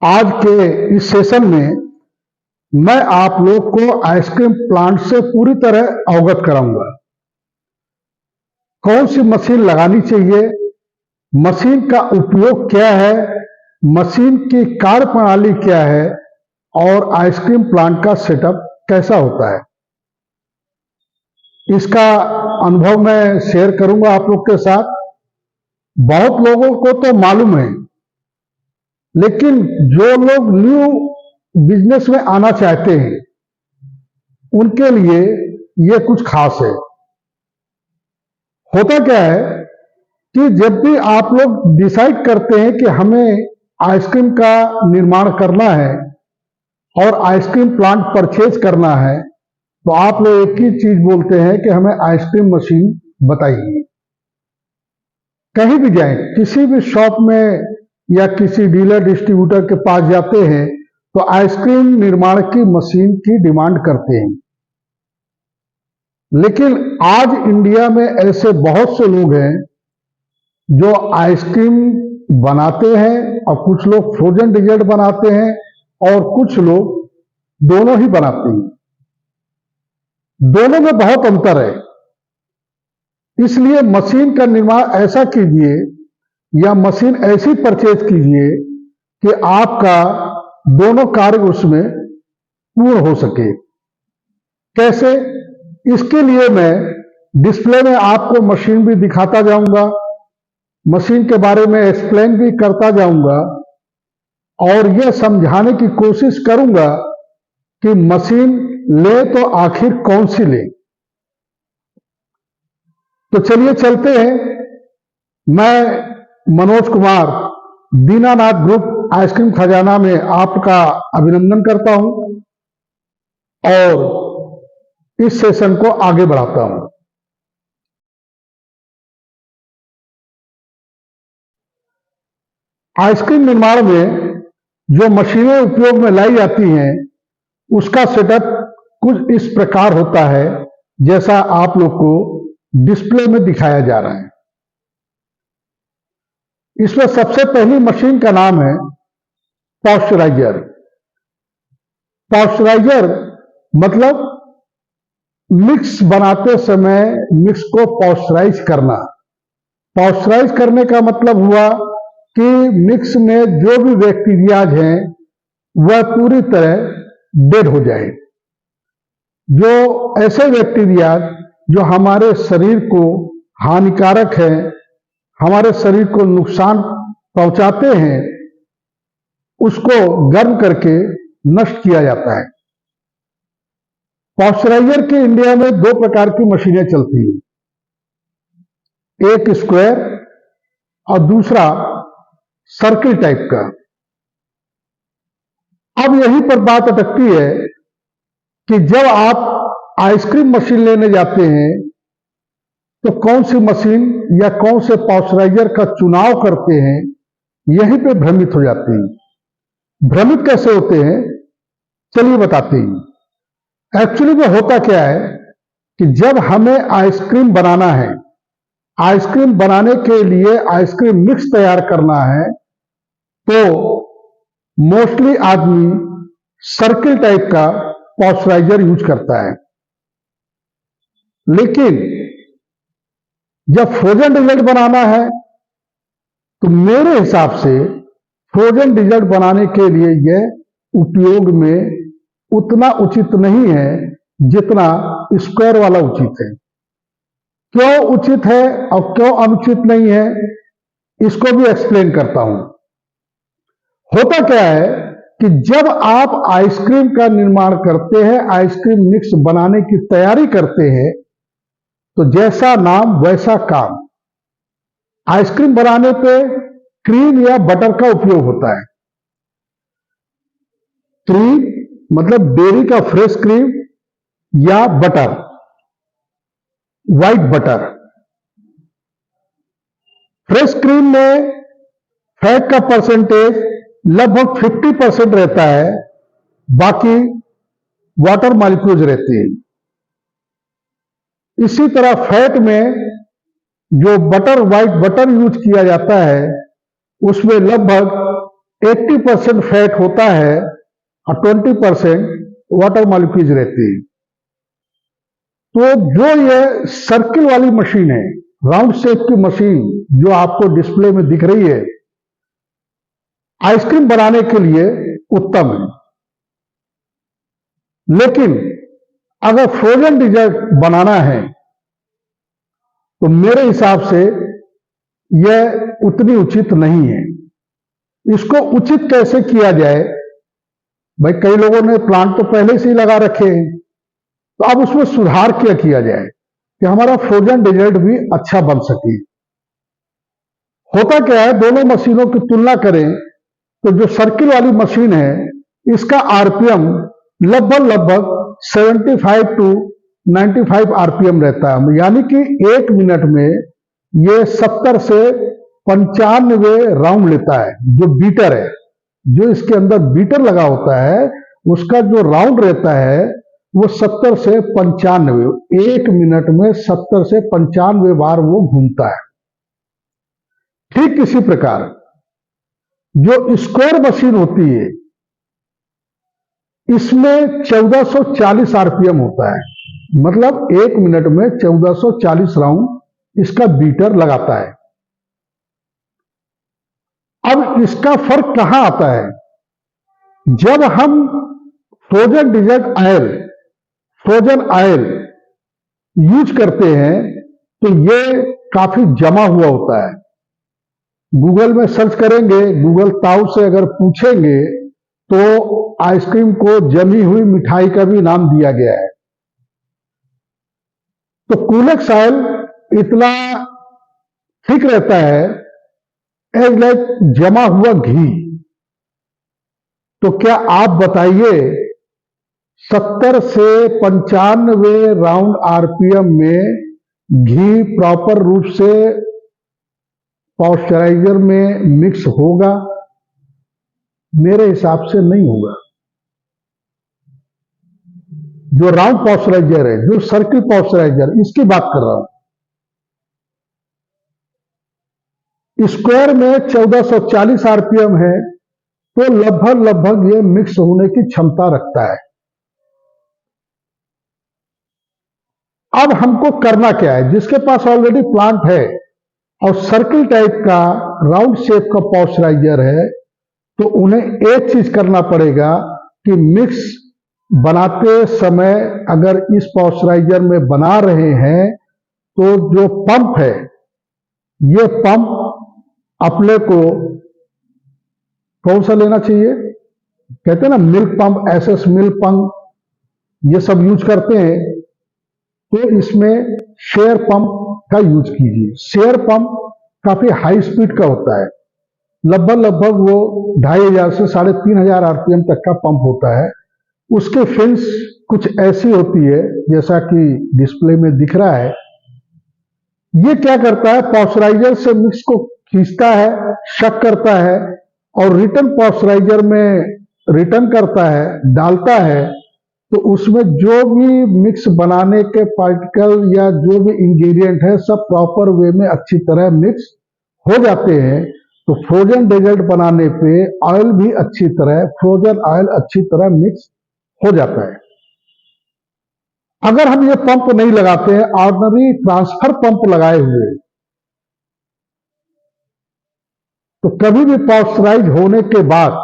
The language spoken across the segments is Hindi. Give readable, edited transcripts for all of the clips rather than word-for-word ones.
आज के इस सेशन में मैं आप लोग को आइसक्रीम प्लांट से पूरी तरह अवगत कराऊंगा। कौन सी मशीन लगानी चाहिए, मशीन का उपयोग क्या है, मशीन की कार्य प्रणाली क्या है और आइसक्रीम प्लांट का सेटअप कैसा होता है, इसका अनुभव मैं शेयर करूंगा आप लोग के साथ। बहुत लोगों को तो मालूम है, लेकिन जो लोग न्यू बिजनेस में आना चाहते हैं उनके लिए ये कुछ खास है। होता क्या है कि जब भी आप लोग डिसाइड करते हैं कि हमें आइसक्रीम का निर्माण करना है और आइसक्रीम प्लांट परचेज करना है, तो आप लोग एक ही चीज बोलते हैं कि हमें आइसक्रीम मशीन बताइए। कहीं भी जाएं, किसी भी शॉप में या किसी डीलर डिस्ट्रीब्यूटर के पास जाते हैं तो आइसक्रीम निर्माण की मशीन की डिमांड करते हैं। लेकिन आज इंडिया में ऐसे बहुत से लोग हैं जो आइसक्रीम बनाते हैं और कुछ लोग फ्रोजन डेजर्ट बनाते हैं और कुछ लोग दोनों ही बनाते हैं। दोनों में बहुत अंतर है, इसलिए मशीन का निर्माण ऐसा कीजिए या मशीन ऐसी परचेज कीजिए कि आपका दोनों कार्य उसमें पूर्ण हो सके। कैसे? इसके लिए मैं डिस्प्ले में आपको मशीन भी दिखाता जाऊंगा, मशीन के बारे में एक्सप्लेन भी करता जाऊंगा और यह समझाने की कोशिश करूंगा कि मशीन ले तो आखिर कौन सी ले। तो चलिए चलते हैं। मैं मनोज कुमार दीनानाथ ग्रुप आइसक्रीम खजाना में आपका अभिनंदन करता हूं और इस सेशन को आगे बढ़ाता हूं। आइसक्रीम निर्माण में जो मशीनें उपयोग में लाई जाती हैं उसका सेटअप कुछ इस प्रकार होता है जैसा आप लोग को डिस्प्ले में दिखाया जा रहा है। इसमें सबसे पहली मशीन का नाम है पॉस्चराइजर। पॉस्चराइजर मतलब मिक्स बनाते समय मिक्स को पॉस्चराइज करना। पॉस्चराइज करने का मतलब हुआ कि मिक्स में जो भी बैक्टीरियाज हैं वह पूरी तरह डेड हो जाए। जो ऐसे बैक्टीरिया जो हमारे शरीर को हानिकारक है, हमारे शरीर को नुकसान पहुंचाते हैं, उसको गर्म करके नष्ट किया जाता है। पॉस्चराइजर के इंडिया में दो प्रकार की मशीनें चलती हैं, एक स्क्वायर और दूसरा सर्किल टाइप का। अब यहीं पर बात अटकती है कि जब आप आइसक्रीम मशीन लेने जाते हैं तो कौन सी मशीन या कौन से पॉस्चराइजर का चुनाव करते हैं, यहीं पे भ्रमित हो जाते हैं। भ्रमित कैसे होते हैं, चलिए बताते हैं। एक्चुअली में होता क्या है कि जब हमें आइसक्रीम बनाना है, आइसक्रीम बनाने के लिए आइसक्रीम मिक्स तैयार करना है, तो मोस्टली आदमी सर्किल टाइप का पॉस्चराइजर यूज करता है। लेकिन जब फ्रोजन डेजर्ट बनाना है तो मेरे हिसाब से फ्रोजन डेजर्ट बनाने के लिए यह उपयोग में उतना उचित नहीं है जितना स्क्वायर वाला उचित है। क्यों उचित है और क्यों अनुचित नहीं है, इसको भी एक्सप्लेन करता हूं। होता क्या है कि जब आप आइसक्रीम का निर्माण करते हैं, आइसक्रीम मिक्स बनाने की तैयारी करते हैं, तो जैसा नाम वैसा काम। आइसक्रीम बनाने पे क्रीम या बटर का उपयोग होता है। क्रीम मतलब डेयरी का फ्रेश क्रीम या butter, white butter. Fresh cream में फैट का परसेंटेज लगभग 50% रहता है, बाकी वाटर मॉलिक्यूल्स रहते हैं। इसी तरह फैट में जो बटर, व्हाइट बटर यूज किया जाता है, उसमें लगभग 80% फैट होता है और 20% वाटर मॉलिक्यूल्स रहती है। तो जो ये सर्किल वाली मशीन है, राउंड शेप की मशीन जो आपको डिस्प्ले में दिख रही है, आइसक्रीम बनाने के लिए उत्तम है। लेकिन अगर फ्रोजन डिजर्ट बनाना है तो मेरे हिसाब से यह उतनी उचित नहीं है। इसको उचित कैसे किया जाए? भाई कई लोगों ने प्लांट तो पहले से ही लगा रखे हैं, तो अब उसमें सुधार क्या किया जाए कि हमारा फ्रोजन डिजर्ट भी अच्छा बन सके। होता क्या है, दोनों मशीनों की तुलना करें तो जो सर्किल वाली मशीन है इसका आरपीएम लगभग 75 टू 95 आरपीएम रहता है, यानी कि 1 मिनट में ये 70 से 95 राउंड लेता है। जो बीटर है, जो इसके अंदर बीटर लगा होता है, उसका जो राउंड रहता है वो 70 से 95, 1 मिनट में 70 से 95 बार वो घूमता है। ठीक इसी प्रकार जो स्क्वायर मशीन होती है इसमें 1440 आरपीएम होता है, मतलब 1 मिनट में 1440 राउंड इसका बीटर लगाता है। अब इसका फर्क कहां आता है? जब हम फ्रोजन ऑयल यूज करते हैं तो ये काफी जमा हुआ होता है। गूगल में सर्च करेंगे, गूगल ताऊ से अगर पूछेंगे तो आइसक्रीम को जमी हुई मिठाई का भी नाम दिया गया है। तो कूलेक्स ऑयल इतना ठीक रहता है एज लाइक जमा हुआ घी। तो क्या आप बताइए 70 से 95 राउंड आरपीएम में घी प्रॉपर रूप से पॉस्चराइजर में मिक्स होगा? मेरे हिसाब से नहीं होगा। जो राउंड पॉस्चराइजर है, जो सर्किल पॉस्चराइजर, इसकी बात कर रहा हूं। स्क्वायर में 1440 आरपीएम है तो लगभग ये मिक्स होने की क्षमता रखता है। अब हमको करना क्या है? जिसके पास ऑलरेडी प्लांट है और सर्किल टाइप का राउंड शेप का पॉस्चराइजर है, तो उन्हें एक चीज करना पड़ेगा कि मिक्स बनाते समय अगर इस पॉस्चराइजर में बना रहे हैं तो जो पंप है, ये पंप अपने को कौन सा लेना चाहिए? कहते हैं ना milk pump, SS milk pump, ये सब यूज करते हैं। तो इसमें शेयर पंप का यूज कीजिए। शेयर पंप काफी हाई स्पीड का होता है, लगभग वो 2500 से 3500 आरपीएम तक का पंप होता है। उसके फिन्स कुछ ऐसी होती है जैसा कि डिस्प्ले में दिख रहा है। ये क्या करता है, पॉस्चराइजर से मिक्स को खींचता है, शक करता है और रिटर्न पॉस्चराइजर में रिटर्न करता है, डालता है। तो उसमें जो भी मिक्स बनाने के पार्टिकल या जो भी इंग्रेडिएंट है सब प्रॉपर वे में अच्छी तरह मिक्स हो जाते हैं। तो फ्रोजन डेजर्ट बनाने पे ऑयल भी अच्छी तरह, फ्रोजन ऑयल अच्छी तरह मिक्स हो जाता है। अगर हम ये पंप नहीं लगाते हैं, ऑर्डिनरी ट्रांसफर पंप लगाए हुए, तो कभी भी पॉस्चराइज होने के बाद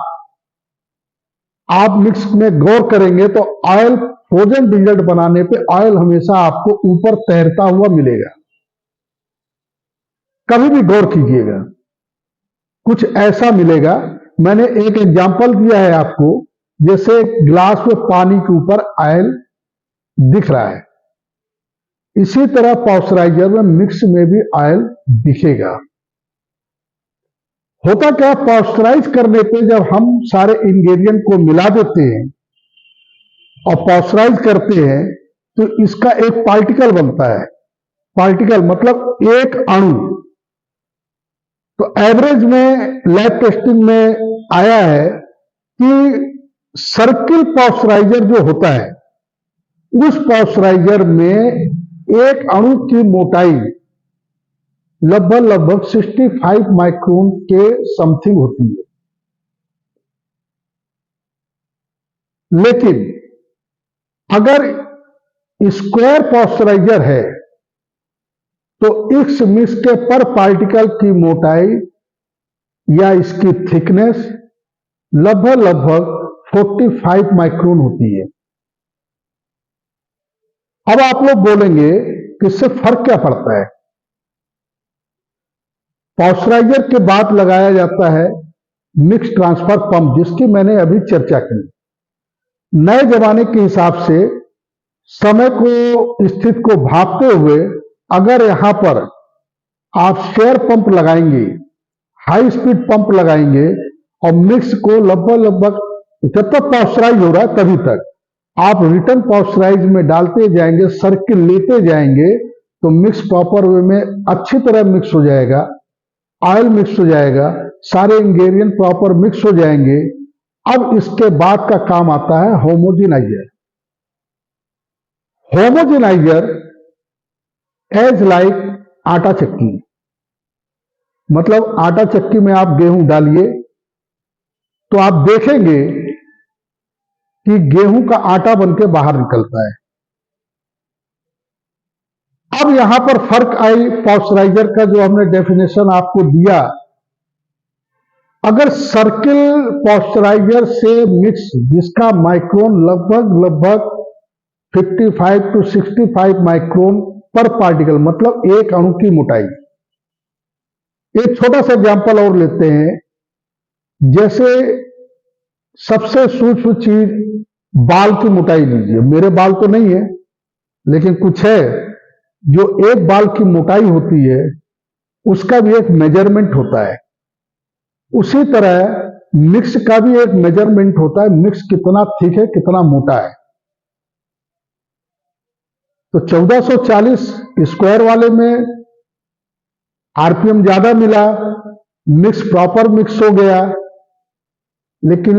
आप मिक्स में गौर करेंगे तो ऑयल, फ्रोजन डिजर्ट बनाने पे ऑयल हमेशा आपको ऊपर तैरता हुआ मिलेगा। कभी भी गौर कीजिएगा, कुछ ऐसा मिलेगा। मैंने एक एग्जांपल दिया है आपको, जैसे ग्लास में पानी के ऊपर ऑयल दिख रहा है, इसी तरह पॉस्चराइजर में मिक्स में भी ऑयल दिखेगा। होता क्या, पॉस्चराइज करने पे जब हम सारे इंग्रेडिएंट को मिला देते हैं और पॉस्चराइज करते हैं तो इसका एक पार्टिकल बनता है। पार्टिकल मतलब एक अणु। तो एवरेज में लैब टेस्टिंग में आया है कि सर्किल पॉस्चराइजर जो होता है, उस पॉस्चराइजर में एक अणु की मोटाई लगभग 65 माइक्रोन के समथिंग होती है। लेकिन अगर स्क्वायर पॉइस्चराइजर है तो इस मिक्स के पर पार्टिकल की मोटाई या इसकी थिकनेस लगभग 45 माइक्रोन होती है। अब आप लोग बोलेंगे कि इससे फर्क क्या पड़ता है। पॉइस्चराइजर के बाद लगाया जाता है मिक्स ट्रांसफर पंप, जिसकी मैंने अभी चर्चा की। नए जमाने के हिसाब से समय को स्थिति को भापते हुए अगर यहां पर आप शेयर पंप लगाएंगे, हाई स्पीड पंप लगाएंगे और मिक्स को लगभग जब तक पॉइस्चराइज हो रहा है तभी तक आप रिटर्न पॉइस्चराइज में डालते जाएंगे, सर्किल लेते जाएंगे, तो मिक्स प्रॉपर वे में अच्छी तरह मिक्स हो जाएगा, ऑयल मिक्स हो जाएगा, सारे इंग्रेडिएंट प्रॉपर मिक्स हो जाएंगे। अब इसके बाद का काम आता है होमोजेनाइजर। होमोजेनाइजर एज लाइक आटा चक्की, मतलब आटा चक्की में आप गेहूं डालिए तो आप देखेंगे कि गेहूं का आटा बनके बाहर निकलता है। अब यहां पर फर्क आई पॉइस्चराइजर का, जो हमने डेफिनेशन आपको दिया। अगर सर्किल पॉइस्चराइजर से मिक्स जिसका माइक्रोन लगभग 55 to 65 माइक्रोन पर पार्टिकल, मतलब एक अणु की मोटाई। एक छोटा सा एग्जांपल और लेते हैं, जैसे सबसे सूक्ष्म चीज बाल की मोटाई लीजिए। मेरे बाल तो नहीं है, लेकिन कुछ है जो एक बाल की मोटाई होती है, उसका भी एक मेजरमेंट होता है। उसी तरह मिक्स का भी एक मेजरमेंट होता है, मिक्स कितना थिक है, कितना मोटा है। तो 1440 स्क्वायर वाले में आरपीएम ज्यादा मिला, मिक्स प्रॉपर मिक्स हो गया। लेकिन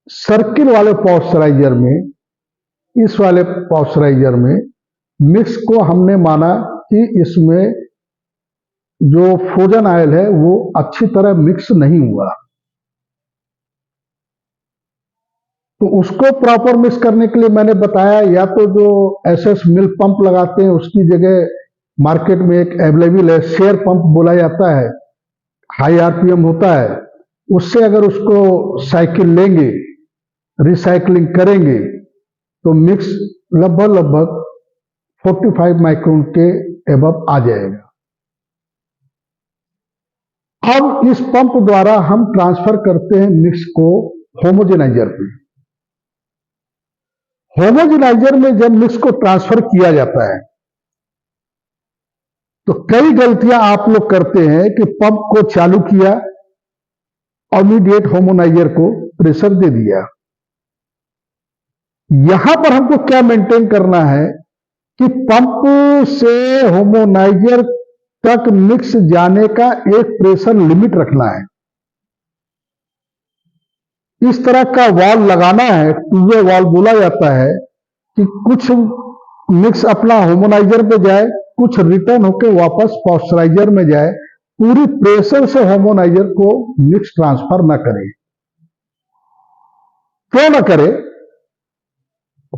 सर्किल वाले पॉइस्चराइजर में, इस वाले पॉइस्चराइजर में मिक्स को हमने माना कि इसमें जो फ्रोजन ऑयल है वो अच्छी तरह मिक्स नहीं हुआ, तो उसको प्रॉपर मिक्स करने के लिए मैंने बताया, या तो जो एसएस मिल्क पंप लगाते हैं उसकी जगह मार्केट में एक अवेलेबल है, शेयर पंप बोला जाता है, हाई आरपीएम होता है। उससे अगर उसको साइकिल लेंगे, रिसाइकलिंग करेंगे, तो मिक्स लगभग 45 माइक्रोन के एबव आ जाएगा। अब इस पंप द्वारा हम ट्रांसफर करते हैं मिक्स को होमोजेनाइजर पे। होमोजेनाइजर में जब मिक्स को ट्रांसफर किया जाता है तो कई गलतियां आप लोग करते हैं कि पंप को चालू किया और इमीडिएट होमोनाइजर को प्रेशर दे दिया। यहां पर हमको क्या मेंटेन करना है कि पंप से होमोनाइजर तक मिक्स जाने का एक प्रेशर लिमिट रखना है। इस तरह का वाल्व लगाना है, टू वे वाल्व बोला जाता है, कि कुछ मिक्स अपना होमोनाइजर पे जाए, कुछ रिटर्न होकर वापस पॉइस्चराइजर में जाए। पूरी प्रेशर से होमोनाइजर को मिक्स ट्रांसफर न करे। क्यों न करे?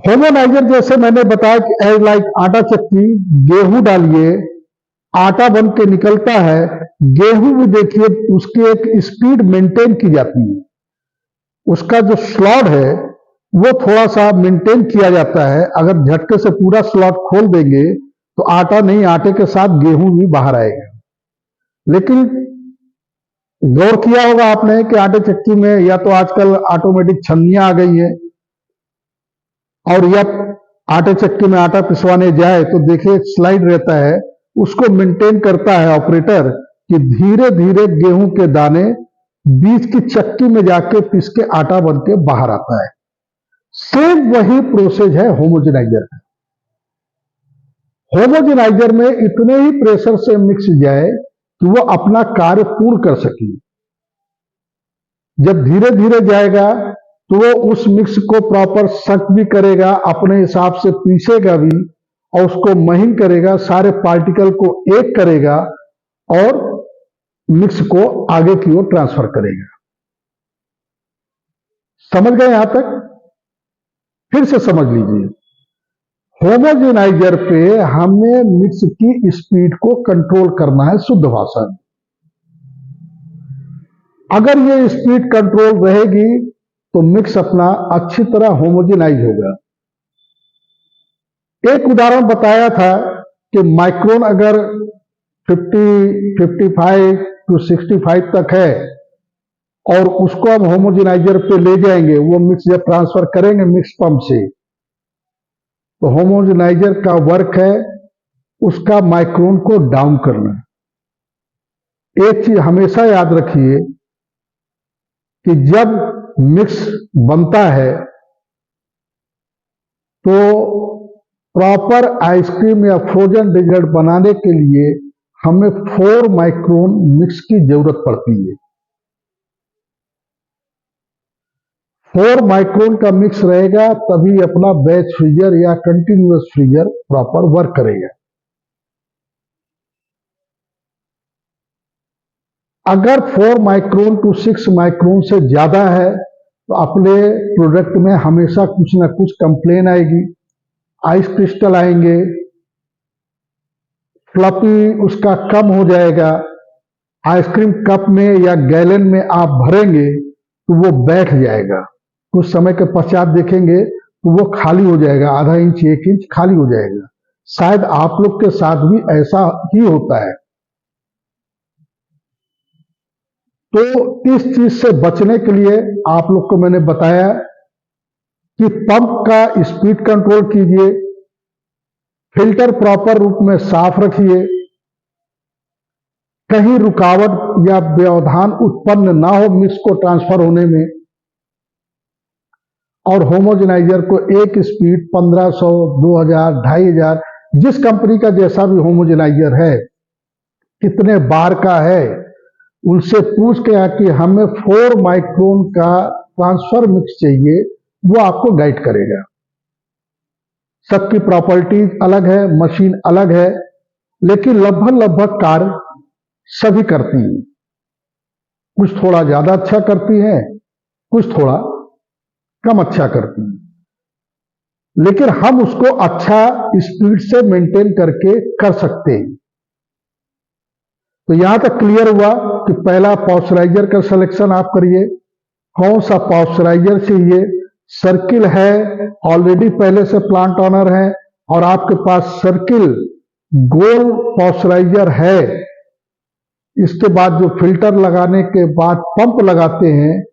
होमोनाइजर जैसे मैंने बताया कि एज लाइक आटा चक्की, गेहूं डालिए, आटा बन के निकलता है। गेहूं भी देखिए, उसकी एक स्पीड मेंटेन की जाती है, उसका जो स्लॉट है वो थोड़ा सा मेंटेन किया जाता है। अगर झटके से पूरा स्लॉट खोल देंगे तो आटा नहीं, आटे के साथ गेहूं भी बाहर आएगा। लेकिन गौर किया होगा आपने कि आटे चक्की में या तो आजकल ऑटोमेटिक छन्नियां आ गई है, और या आटे चक्की में आटा पिसवाने जाए तो देखिए स्लाइड रहता है, उसको मेंटेन करता है ऑपरेटर कि धीरे धीरे गेहूं के दाने बीच की चक्की में जाके पिस के आटा बन के बाहर आता है। सेम वही प्रोसेस है होमोजेनाइजर का। होमोजेनाइजर में इतने ही प्रेशर से मिक्स जाए कि वो अपना कार्य पूर्ण कर सके। जब धीरे धीरे जाएगा तो वो उस मिक्स को प्रॉपर सक भी करेगा, अपने हिसाब से पीसेगा भी, और उसको महीन करेगा, सारे पार्टिकल को एक करेगा और मिक्स को आगे की ओर ट्रांसफर करेगा। समझ गए यहां तक? फिर से समझ लीजिए, होमोजेनाइजर पे हमें मिक्स की स्पीड को कंट्रोल करना है शुद्ध भाषा में। अगर ये स्पीड कंट्रोल रहेगी तो मिक्स अपना अच्छी तरह होमोजेनाइज होगा। एक उदाहरण बताया था कि माइक्रोन अगर 50, 55 टू 65 तक है और उसको हम होमोजेनाइजर पे ले जाएंगे, वो मिक्स जब ट्रांसफर करेंगे मिक्स पंप से, तो होमोजेनाइजर का वर्क है उसका माइक्रोन को डाउन करना। एक चीज हमेशा याद रखिए कि जब मिक्स बनता है तो प्रॉपर आइसक्रीम या फ्रोजन डेजर्ट बनाने के लिए हमें 4 माइक्रोन मिक्स की जरूरत पड़ती है। 4 माइक्रोन का मिक्स रहेगा तभी अपना बैच फ्रीजर या कंटिन्यूअस फ्रीजर प्रॉपर वर्क करेगा। अगर 4 माइक्रोन टू 6 माइक्रोन से ज्यादा है तो अपने प्रोडक्ट में हमेशा कुछ ना कुछ कंप्लेन आएगी, आइस क्रिस्टल आएंगे, फ्लफी उसका कम हो जाएगा। आइसक्रीम कप में या गैलन में आप भरेंगे तो वो बैठ जाएगा, कुछ समय के पश्चात देखेंगे तो वो खाली हो जाएगा, आधा इंच 1 इंच खाली हो जाएगा। शायद आप लोग के साथ भी ऐसा ही होता है। तो इस चीज से बचने के लिए आप लोग को मैंने बताया कि पंप का स्पीड कंट्रोल कीजिए, फिल्टर प्रॉपर रूप में साफ रखिए, कहीं रुकावट या व्यवधान उत्पन्न ना हो मिक्स को ट्रांसफर होने में, और होमोजेनाइजर को एक स्पीड 1500, 2000, 2500 जिस कंपनी का जैसा भी होमोजेनाइजर है, कितने बार का है, उनसे पूछ के कि हमें 4 माइक्रोन का ट्रांसफर मिक्स चाहिए, वो आपको गाइड करेगा। सबकी प्रॉपर्टीज अलग है, मशीन अलग है, लेकिन लगभग कार्य सभी करती हैं। कुछ थोड़ा ज्यादा अच्छा करती हैं, कुछ थोड़ा कम अच्छा करती हैं, लेकिन हम उसको अच्छा स्पीड से मेंटेन करके कर सकते हैं। तो यहां तक क्लियर हुआ कि पहला पॉस्चराइजर का सिलेक्शन आप करिए, कौन सा पॉस्चराइजर चाहिए। सर्किल है, ऑलरेडी पहले से प्लांट ऑनर है और आपके पास सर्किल गोल पॉस्चराइजर है, इसके बाद जो फिल्टर लगाने के बाद पंप लगाते हैं,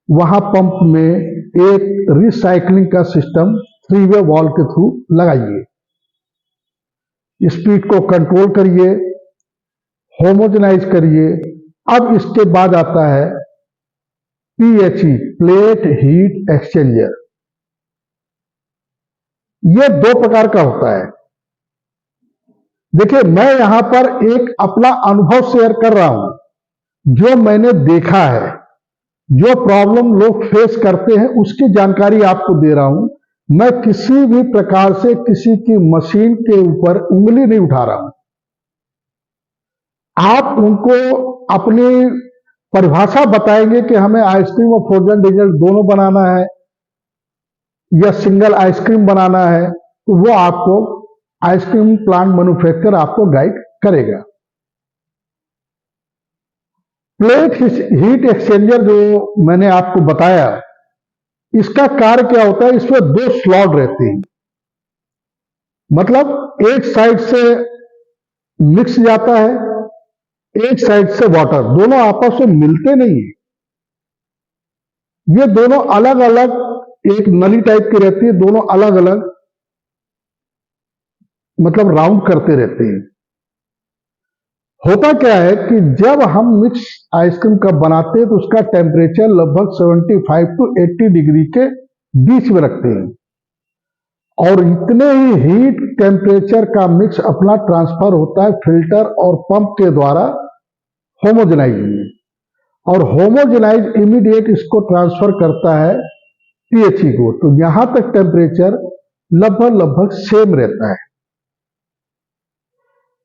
वहां पंप में एक रिसाइकलिंग का सिस्टम 3 वे वॉल्व के थ्रू लगाइए। स्पीड को कंट्रोल करिए, होमोजेनाइज करिए। अब इसके बाद आता है PHE, प्लेट हीट एक्सचेंजर। यह 2 प्रकार का होता है। देखिए, मैं यहां पर एक अपना अनुभव शेयर कर रहा हूं, जो मैंने देखा है, जो प्रॉब्लम लोग फेस करते हैं उसकी जानकारी आपको दे रहा हूं। मैं किसी भी प्रकार से किसी की मशीन के ऊपर उंगली नहीं उठा रहा हूं। आप उनको अपनी परिभाषा बताएंगे कि हमें आइसक्रीम और फ्रोजन डेजर्ट दोनों बनाना है या सिंगल आइसक्रीम बनाना है, तो वो आपको आइसक्रीम प्लांट मैन्युफैक्चरर आपको गाइड करेगा। प्लेट हीट एक्सचेंजर जो मैंने आपको बताया, इसका कार्य क्या होता है, इसमें 2 स्लॉट रहते हैं। मतलब एक साइड से मिक्स जाता है, एक साइड से वाटर, दोनों आपस में मिलते नहीं है। ये दोनों अलग अलग एक नली टाइप की रहती है, दोनों अलग अलग मतलब राउंड करते रहते हैं। होता क्या है कि जब हम मिक्स आइसक्रीम कप बनाते हैं तो उसका टेम्परेचर लगभग 75 टू 80 डिग्री के बीच में रखते हैं, और इतने ही हीट टेम्परेचर का मिक्स अपना ट्रांसफर होता है फिल्टर और पंप के द्वारा होमोजेनाइज में, और होमोजेनाइज इमीडिएट इसको ट्रांसफर करता है PHE को। तो यहां तक टेम्परेचर लगभग सेम रहता है।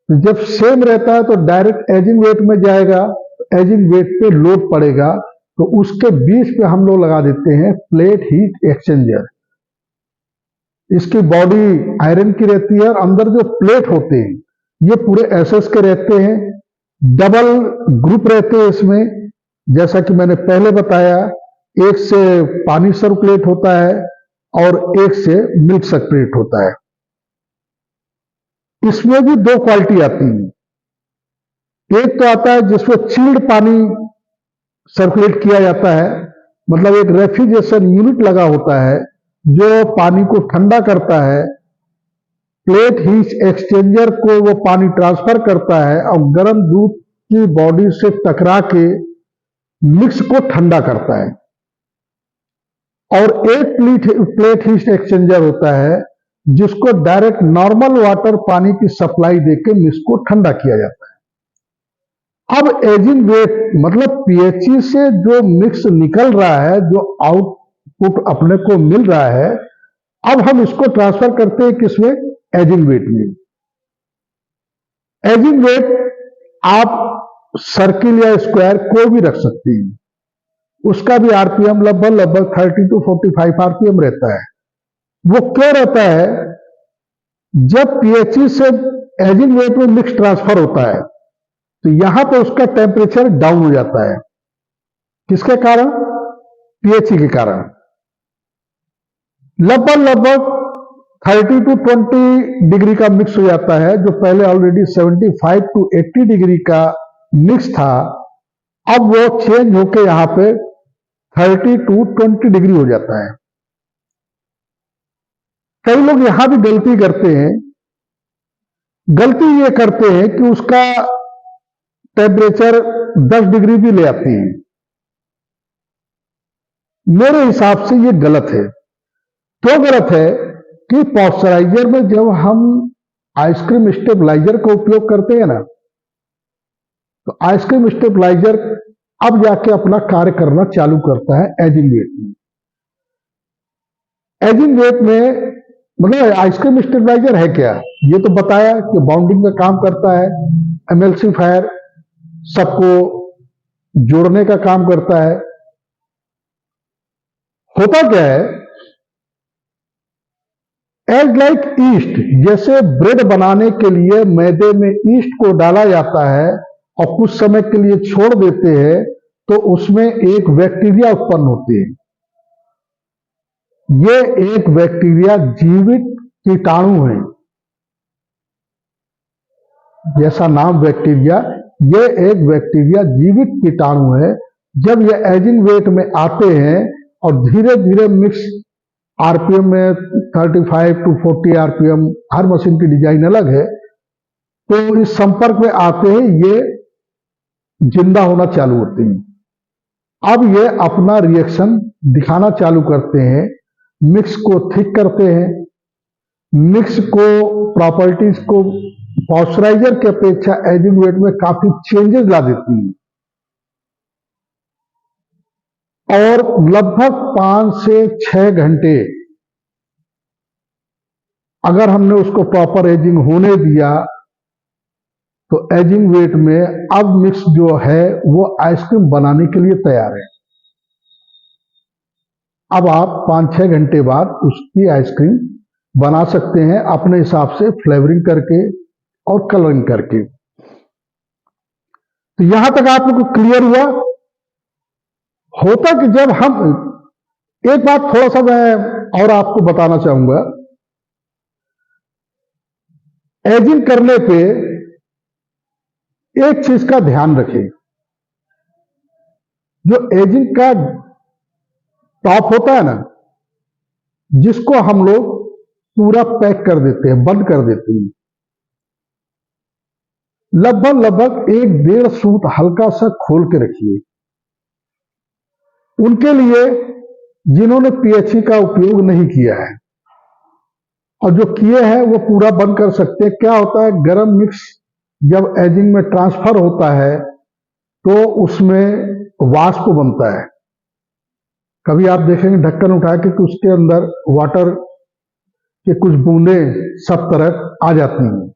जब सेम रहता है तो डायरेक्ट एजिंग वेट में जाएगा, एजिंग वेट पे लोड पड़ेगा, तो उसके बीच पे हम लोग लगा देते हैं प्लेट हीट एक्सचेंजर। इसकी बॉडी आयरन की रहती है और अंदर जो प्लेट होते हैं ये पूरे एसएस के रहते हैं। डबल ग्रुप रहते हैं इसमें, जैसा कि मैंने पहले बताया, एक से पानी सर्कुलेट होता है और एक से मिल्क सर्कुलेट होता है। इसमें भी दो क्वालिटी आती है। एक तो आता है जिसमें चिल्ड पानी सर्कुलेट किया जाता है, मतलब एक रेफ्रिजरेशन यूनिट लगा होता है जो पानी को ठंडा करता है, प्लेट हीट एक्सचेंजर को वो पानी ट्रांसफर करता है और गर्म दूध की बॉडी से टकरा के मिक्स को ठंडा करता है। और एक प्लेट हीट एक्सचेंजर होता है जिसको डायरेक्ट नॉर्मल वाटर पानी की सप्लाई देके मिक्स को ठंडा किया जाता है। अब एजिंग वेट मतलब पीएचई से जो मिक्स निकल रहा है, जो आउटपुट अपने को मिल रहा है, अब हम इसको ट्रांसफर करते हैं किसमें? एजिंग वेट में। एजिंग वेट आप सर्किल या स्क्वायर कोई भी रख सकते हैं, उसका भी आरपीएम लगभग 30 to 45 आरपीएम रहता है। वो क्यों रहता है? जब पीएचई से एजिंग वेट में मिक्स ट्रांसफर होता है तो यहां पर उसका टेम्परेचर डाउन हो जाता है। किसके कारण? पीएचई के कारण। लगभग 30 to 20 डिग्री का मिक्स हो जाता है, जो पहले ऑलरेडी 75 to 80 डिग्री का मिक्स था, अब वो चेंज होकर यहां पे 30 to 20 डिग्री हो जाता है। कई लोग यहां भी गलती करते हैं। गलती ये करते हैं कि उसका टेम्परेचर 10 डिग्री भी ले आती है। मेरे हिसाब से ये गलत है। क्यों गलत है? कि पॉस्चराइजर में जब हम आइसक्रीम स्टेबलाइजर का उपयोग करते हैं ना, तो आइसक्रीम स्टेबलाइजर अब जाके अपना कार्य करना चालू करता है एजिंग वेट में। एजिंग वेट में मतलब आइसक्रीम स्टेबलाइजर है क्या? ये तो बताया कि बाउंडिंग का काम करता है, एमल्सिफायर सबको जोड़ने का काम करता है। होता क्या है? एज लाइक ईस्ट, जैसे ब्रेड बनाने के लिए मैदे में ईस्ट को डाला जाता है और कुछ समय के लिए छोड़ देते हैं तो उसमें एक बैक्टीरिया उत्पन्न होती है। ये एक बैक्टीरिया जीवित कीटाणु है, जैसा नाम बैक्टीरिया, ये एक बैक्टीरिया जीवित कीटाणु है। जब ये एजिंग वेट में आते हैं और धीरे धीरे मिक्स आरपीएम में 35 to 40 आरपीएम, हर मशीन की डिजाइन अलग है, तो इस संपर्क में आते ही ये जिंदा होना चालू होते हैं। अब ये अपना रिएक्शन दिखाना चालू करते हैं, मिक्स को थिक करते हैं, मिक्स को प्रॉपर्टीज को पॉस्चराइजर की अपेक्षा एजिंग वेट में काफी चेंजेस ला देती हैं और लगभग 5 से 6 घंटे अगर हमने उसको प्रॉपर एजिंग होने दिया तो एजिंग वेट में अब मिक्स जो है वो आइसक्रीम बनाने के लिए तैयार है। अब आप 5-6 घंटे बाद उसकी आइसक्रीम बना सकते हैं अपने हिसाब से, फ्लेवरिंग करके और कलरिंग करके। तो यहां तक आप लोग को क्लियर हुआ? होता कि जब हम, एक बात थोड़ा सा मैं और आपको बताना चाहूंगा, एजिंग करने पे एक चीज का ध्यान रखें। जो एजिंग का टॉप होता है ना, जिसको हम लोग पूरा पैक कर देते हैं, बंद कर देते हैं, लगभग 1-1.5 सूत हल्का सा खोल के रखिए। उनके लिए जिन्होंने पीएचई का उपयोग नहीं किया है और जो किए हैं वो पूरा बंद कर सकते हैं। क्या होता है, गर्म मिक्स जब एजिंग में ट्रांसफर होता है तो उसमें वाष्प बनता है। कभी आप देखेंगे ढक्कन उठा के कि उसके अंदर वाटर के कुछ बूंदें सब तरफ आ जाती हैं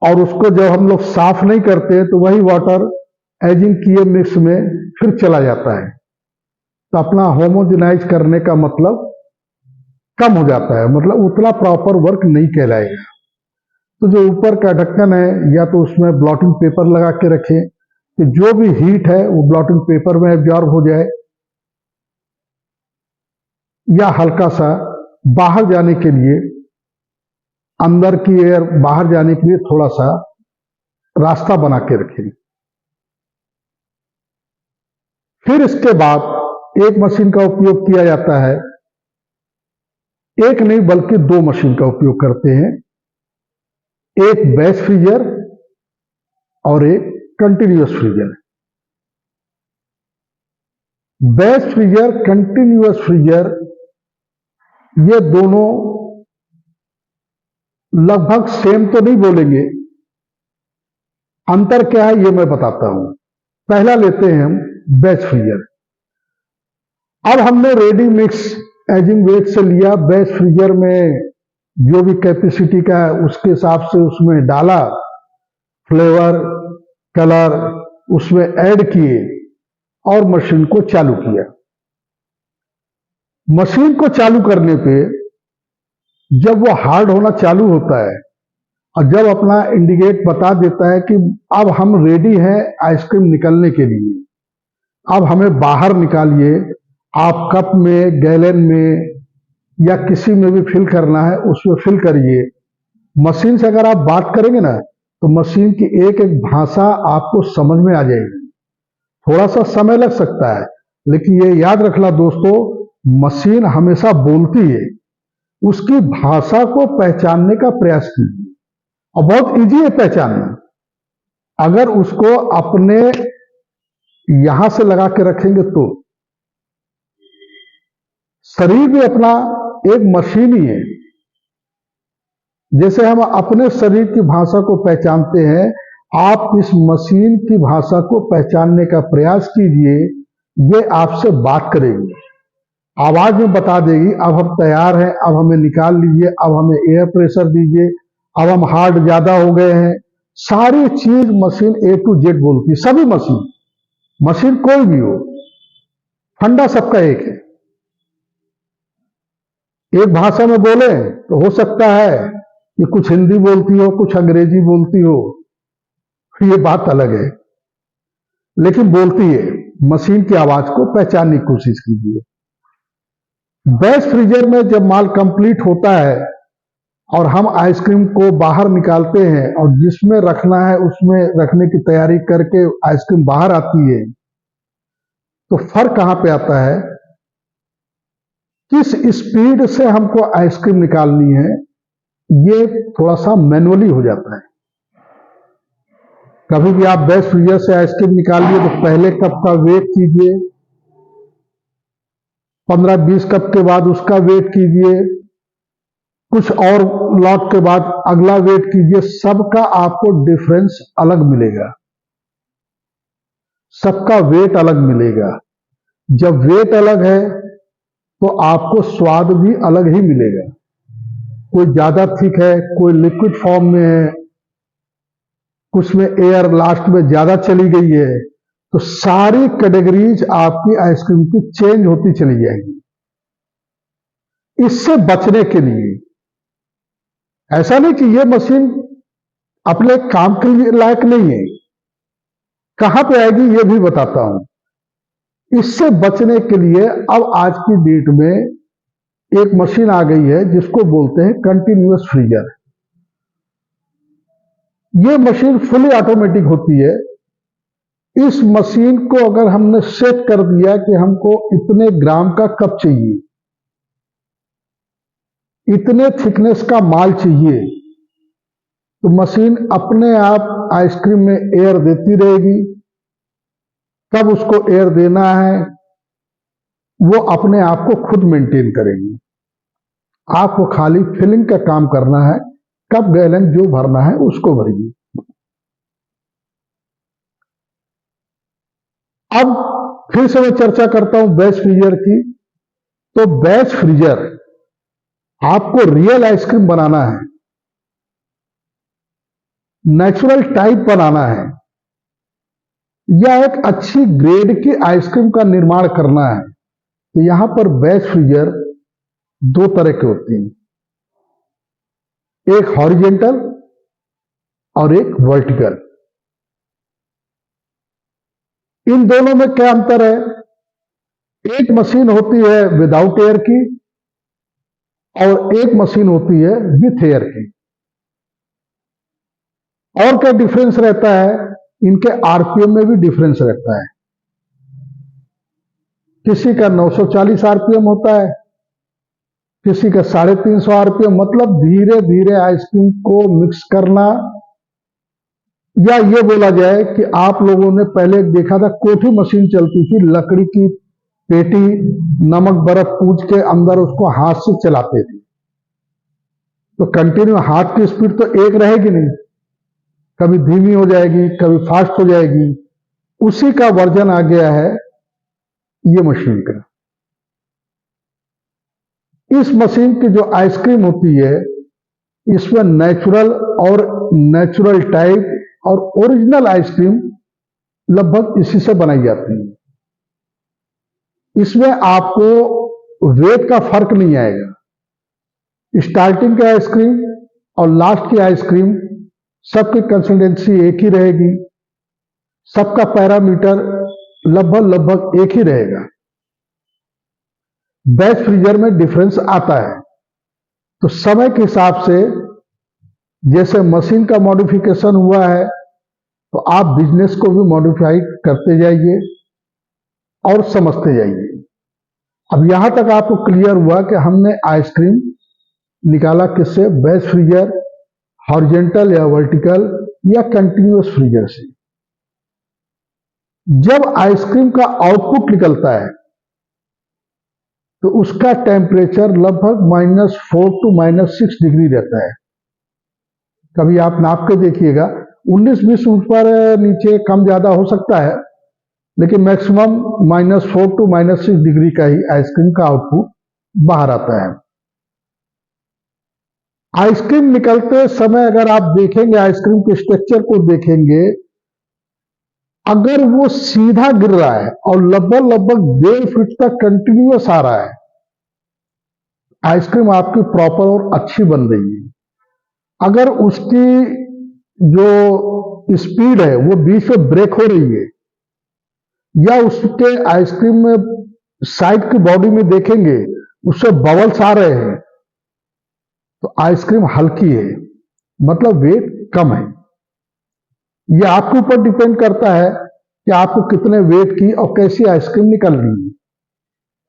और उसको जब हम लोग साफ नहीं करते तो वही वाटर एजिंग किए मिक्स में फिर चला जाता है। तो अपना होमोजेनाइज करने का मतलब कम हो जाता है, मतलब उतना प्रॉपर वर्क नहीं कहलाएगा। तो जो ऊपर का ढक्कन है, या तो उसमें ब्लॉटिंग पेपर लगा के रखें कि जो भी हीट है वो ब्लॉटिंग पेपर में एब्जॉर्ब हो जाए, या हल्का सा बाहर जाने के लिए, अंदर की एयर बाहर जाने के लिए थोड़ा सा रास्ता बना के रखें। फिर इसके बाद एक मशीन का उपयोग किया जाता है, एक नहीं बल्कि दो मशीन का उपयोग करते हैं, एक बैच फ्रीजर और एक continuous freezer. Batch freezer, continuous freezer, ये दोनों लगभग सेम तो नहीं बोलेंगे, अंतर क्या है ये मैं बताता हूं। पहला लेते हैं हम बैच फ्रीजर। अब हमने रेडी मिक्स एजिंग वेट से लिया, बैच फ्रीजर में जो भी कैपेसिटी का है उसके हिसाब से उसमें डाला, फ्लेवर, कलर उसमें ऐड किए और मशीन को चालू किया। मशीन को चालू करने पे जब वो हार्ड होना चालू होता है और जब अपना इंडिकेट बता देता है कि अब हम रेडी हैं आइसक्रीम निकलने के लिए, अब हमें बाहर निकालिए, आप कप में, गैलन में या किसी में भी फिल करना है उसमें फिल करिए। मशीन से अगर आप बात करेंगे ना तो मशीन की एक एक भाषा आपको समझ में आ जाएगी। थोड़ा सा समय लग सकता है, लेकिन ये याद रखना दोस्तों, मशीन हमेशा बोलती है, उसकी भाषा को पहचानने का प्रयास कीजिए और बहुत इजी है पहचानना। अगर उसको अपने यहां से लगा के रखेंगे तो शरीर भी अपना एक मशीन ही है। जैसे हम अपने शरीर की भाषा को पहचानते हैं, आप इस मशीन की भाषा को पहचानने का प्रयास कीजिए। ये आपसे बात करेगी, आवाज में बता देगी अब हम तैयार हैं, अब हमें निकाल लीजिए, अब हमें एयर प्रेशर दीजिए, अब हम हार्ड ज्यादा हो गए हैं। सारी चीज मशीन ए टू जेड बोलती है। सभी मशीन कोई भी हो, फंडा सबका एक है। एक भाषा में बोले तो हो सकता है कि कुछ हिंदी बोलती हो, कुछ अंग्रेजी बोलती हो, ये बात अलग है, लेकिन बोलती है। मशीन की आवाज को पहचानने की कोशिश कीजिए। बैच फ्रीजर में जब माल कंप्लीट होता है और हम आइसक्रीम को बाहर निकालते हैं और जिसमें रखना है उसमें रखने की तैयारी करके आइसक्रीम बाहर आती है, तो फर्क कहां पे आता है, किस स्पीड से हमको आइसक्रीम निकालनी है, ये थोड़ा सा मैनुअली हो जाता है। कभी भी आप बैच फ्रीजर से आइसक्रीम निकालिए तो पहले कप का वेट कीजिए, 15-20 कप के बाद उसका वेट कीजिए, कुछ और लॉट के बाद अगला वेट कीजिए। सबका आपको डिफरेंस अलग मिलेगा, सबका वेट अलग मिलेगा। जब वेट अलग है तो आपको स्वाद भी अलग ही मिलेगा। कोई ज्यादा थिक है, कोई लिक्विड फॉर्म में है, कुछ में एयर लास्ट में ज्यादा चली गई है, तो सारी कैटेगरीज आपकी आइसक्रीम की चेंज होती चली जाएंगी। इससे बचने के लिए ऐसा नहीं कि ये मशीन अपने काम के लिए लायक नहीं है, कहां पे आएगी ये भी बताता हूं। इससे बचने के लिए अब आज की डेट में एक मशीन आ गई है जिसको बोलते हैं कंटिन्यूअस फ्रीजर। ये मशीन फुली ऑटोमेटिक होती है। इस मशीन को अगर हमने सेट कर दिया कि हमको इतने ग्राम का कप चाहिए, इतने थिकनेस का माल चाहिए, तो मशीन अपने आप आइसक्रीम में एयर देती रहेगी। कब उसको एयर देना है वो अपने आप को खुद मेंटेन करेगी। आपको खाली फिलिंग का काम करना है, कप गैलन जो भरना है उसको भरिए। अब फिर से मैं चर्चा करता हूं बैच फ्रीजर की। तो बैच फ्रीजर आपको रियल आइसक्रीम बनाना है, नेचुरल टाइप बनाना है, या एक अच्छी ग्रेड की आइसक्रीम का निर्माण करना है, तो यहां पर बैच फ्रीजर दो तरह की होती हैं, एक हॉरिजेंटल और एक वर्टिकल। इन दोनों में क्या अंतर है? एक मशीन होती है विदाउट एयर की और एक मशीन होती है विथ एयर की। और क्या डिफरेंस रहता है? इनके आरपीएम में भी डिफरेंस रहता है। किसी का 940 आरपीएम होता है, किसी का 350 आरपीएम। मतलब धीरे धीरे आइसक्रीम को मिक्स करना, या ये बोला जाए कि आप लोगों ने पहले देखा था कोठी मशीन चलती थी, लकड़ी की पेटी, नमक बर्फ पूछ के अंदर उसको हाथ से चलाते थे, तो कंटिन्यू हाथ की स्पीड तो एक रहेगी नहीं, कभी धीमी हो जाएगी, कभी फास्ट हो जाएगी। उसी का वर्जन आ गया है ये मशीन का। इस मशीन की जो आइसक्रीम होती है, इसमें नेचुरल और नेचुरल टाइप और ओरिजिनल आइसक्रीम लगभग इसी से बनाई जाती है। इसमें आपको रेट का फर्क नहीं आएगा। स्टार्टिंग की आइसक्रीम और लास्ट की आइसक्रीम सबकी कंसिस्टेंसी एक ही रहेगी, सबका पैरामीटर लगभग एक ही रहेगा। बैच फ्रीजर में डिफरेंस आता है। तो समय के हिसाब से जैसे मशीन का मॉडिफिकेशन हुआ है, तो आप बिजनेस को भी मॉडिफाई करते जाइए और समझते जाइए। अब यहां तक आपको क्लियर हुआ कि हमने आइसक्रीम निकाला किससे? बैच फ्रीजर, हॉरिजेंटल या वर्टिकल या कंटिन्यूअस फ्रीजर से। जब आइसक्रीम का आउटपुट निकलता है तो उसका टेम्परेचर लगभग -4 to -6 डिग्री रहता है। कभी आप नाप के देखिएगा, 19-20 ऊपर नीचे कम ज्यादा हो सकता है, लेकिन मैक्सिमम -4 to -6 डिग्री का ही आइसक्रीम का आउटपुट बाहर आता है। आइसक्रीम निकलते समय अगर आप देखेंगे, आइसक्रीम के स्ट्रक्चर को देखेंगे, अगर वो सीधा गिर रहा है और लगभग 1.5 फीट तक कंटिन्यूअस आ रहा है, आइसक्रीम आपकी प्रॉपर और अच्छी बन रही है। अगर उसकी जो स्पीड है वो बीच में ब्रेक हो रही है, या उसके आइसक्रीम में साइड की बॉडी में देखेंगे उससे बबल्स आ रहे हैं, तो आइसक्रीम हल्की है, मतलब वेट कम है। यह आपके ऊपर डिपेंड करता है कि आपको कितने वेट की और कैसी आइसक्रीम निकल रही है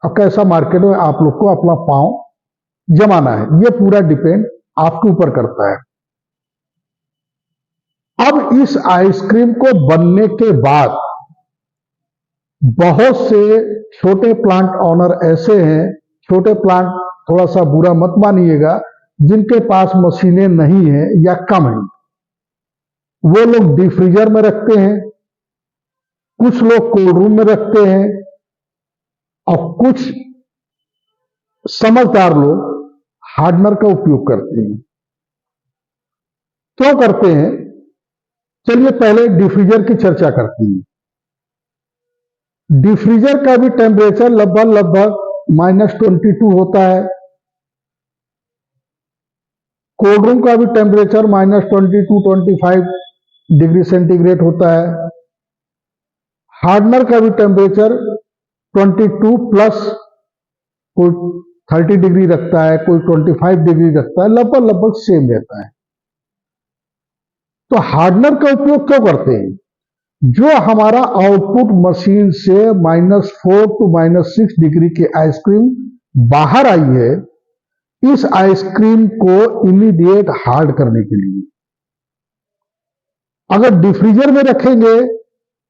और कैसा मार्केट में आप लोग को अपना पांव जमाना है। यह पूरा डिपेंड आपके ऊपर करता है। अब इस आइसक्रीम को बनने के बाद बहुत से छोटे प्लांट ओनर ऐसे हैं, छोटे प्लांट थोड़ा सा बुरा मत मानिएगा, जिनके पास मशीनें नहीं है या कम है, वो लोग डीप फ्रीजर में रखते हैं, कुछ लोग कोल्ड रूम में रखते हैं, और कुछ समझदार लोग हार्डनर का उपयोग करते हैं। क्यों करते हैं? चलिए पहले डीप फ्रीजर की चर्चा करते हैं। डीप फ्रीजर का भी टेम्परेचर लगभग -22 होता है। कोल्ड रूम का भी टेम्परेचर -22-25 डिग्री सेंटीग्रेड होता है। हार्डनर का भी टेम्परेचर 22 प्लस, कोई 30 डिग्री रखता है, कोई 25 डिग्री रखता है, लगभग सेम रहता है। तो हार्डनर का उपयोग क्यों करते हैं? जो हमारा आउटपुट मशीन से -4 to -6 डिग्री की आइसक्रीम बाहर आई है, इस आइसक्रीम को इमीडिएट हार्ड करने के लिए अगर डीप फ्रीजर में रखेंगे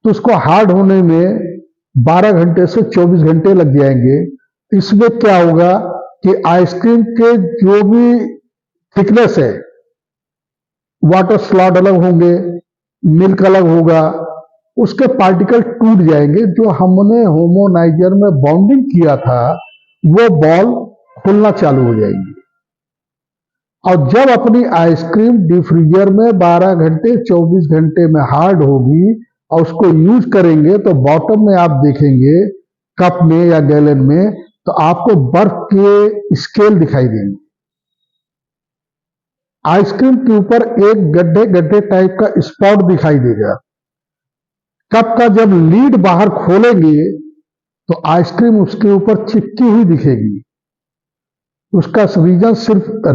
तो उसको हार्ड होने में 12 घंटे से 24 घंटे लग जाएंगे। इसमें क्या होगा कि आइसक्रीम के जो भी थिकनेस है, वाटर स्लॉट अलग होंगे, मिल्क अलग होगा, उसके पार्टिकल टूट जाएंगे। जो हमने होमोनाइजर में बाउंडिंग किया था वो बॉल खुलना चालू हो जाएंगी। और जब अपनी आइसक्रीम डीप फ्रीजर में 12 घंटे 24 घंटे में हार्ड होगी और उसको यूज करेंगे, तो बॉटम में आप देखेंगे कप में या गैलन में, तो तो आपको बर्फ के स्केल दिखाई देंगे। आइसक्रीम के ऊपर एक गड्ढे गड्ढे टाइप का स्पॉट दिखाई देगा। कप का जब लीड बाहर खोलेंगे तो आइसक्रीम उसके ऊपर चिपकी हुई दिखेगी। उसका रीजन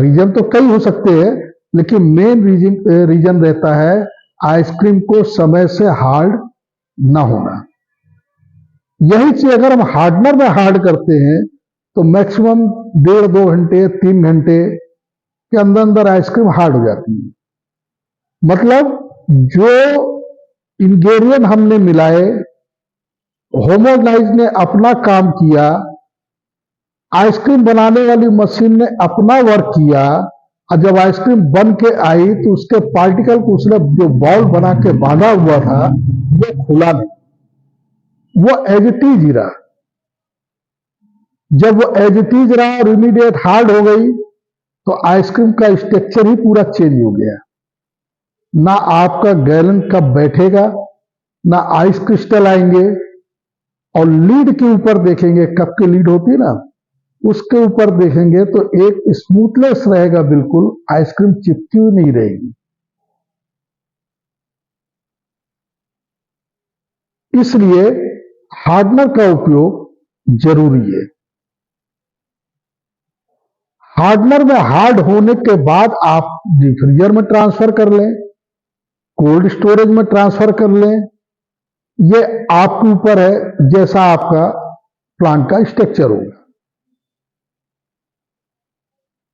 रीजन तो कई हो सकते हैं, लेकिन मेन रीजन रहता है आइसक्रीम को समय से हार्ड ना होना। यही चीज अगर हम हार्डनर में हार्ड करते हैं तो मैक्सिमम 1.5-2 घंटे 3 घंटे के अंदर अंदर आइसक्रीम हार्ड हो जाती है। मतलब जो इंग्रेडिएंट हमने मिलाए, होमोजेनाइज ने अपना काम किया, आइसक्रीम बनाने वाली मशीन ने अपना वर्क किया, और जब आइसक्रीम बन के आई तो उसके पार्टिकल को उसने जो बॉल बना के बांधा हुआ था वो खुला नहीं, वो एज इट इज रहा। जब वो एज इट इज रहा और इमीडिएट हार्ड हो गई तो आइसक्रीम का स्ट्रक्चर ही पूरा चेंज हो गया। ना आपका गैलन कप बैठेगा, ना आइस क्रिस्टल आएंगे, और लीड के ऊपर देखेंगे, कप की लीड होती है ना, उसके ऊपर देखेंगे तो एक स्मूथनेस रहेगा, बिल्कुल आइसक्रीम चिपकी हुई नहीं रहेगी। इसलिए हार्डनर का उपयोग जरूरी है। हार्डनर में हार्ड होने के बाद आप रिफ्रिजर में ट्रांसफर कर लें, कोल्ड स्टोरेज में ट्रांसफर कर लें, ये आपके ऊपर है जैसा आपका प्लांट का स्ट्रक्चर होगा।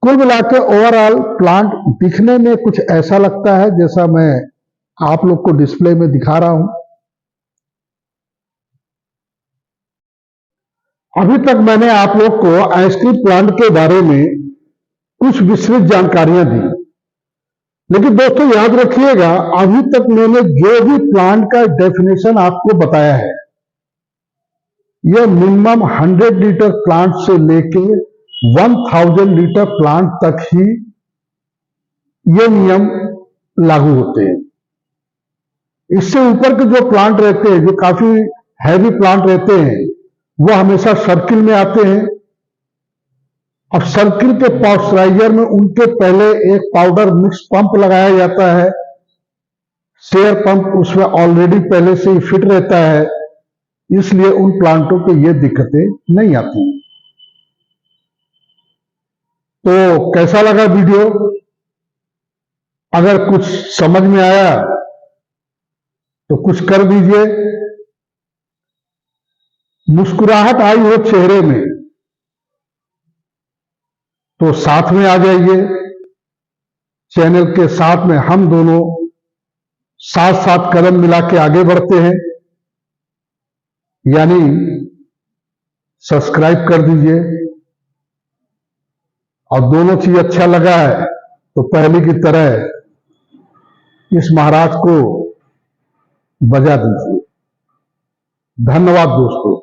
कुल मिलाकर ओवरऑल प्लांट दिखने में कुछ ऐसा लगता है जैसा मैं आप लोग को डिस्प्ले में दिखा रहा हूं। अभी तक मैंने आप लोग को आइसक्रीम प्लांट के बारे में कुछ विस्तृत जानकारियां दी, लेकिन दोस्तों याद रखिएगा, अभी तक मैंने जो भी प्लांट का डेफिनेशन आपको बताया है, यह मिनिमम 100 लीटर प्लांट से लेके 1000 लीटर प्लांट तक ही ये नियम लागू होते हैं। इससे ऊपर के जो प्लांट रहते हैं, जो काफी हैवी प्लांट रहते हैं, वो हमेशा सर्किल में आते हैं। अब सर्किल के पॉइस्चराइजर में उनके पहले एक पाउडर मिक्स पंप लगाया जाता है। शेयर पंप उसमें ऑलरेडी पहले से ही फिट रहता है, इसलिए उन प्लांटों को ये दिक्कतें नहीं आती। तो कैसा लगा वीडियो? अगर कुछ समझ में आया तो कुछ कर दीजिए। मुस्कुराहट आई हो चेहरे में तो साथ में आ जाइए। चैनल के साथ में हम दोनों साथ साथ कदम मिला के आगे बढ़ते हैं, यानी सब्सक्राइब कर दीजिए। और दोनों चीज अच्छा लगा है तो पहले की तरह इस महाराज को बजा दीजिए। धन्यवाद दोस्तों।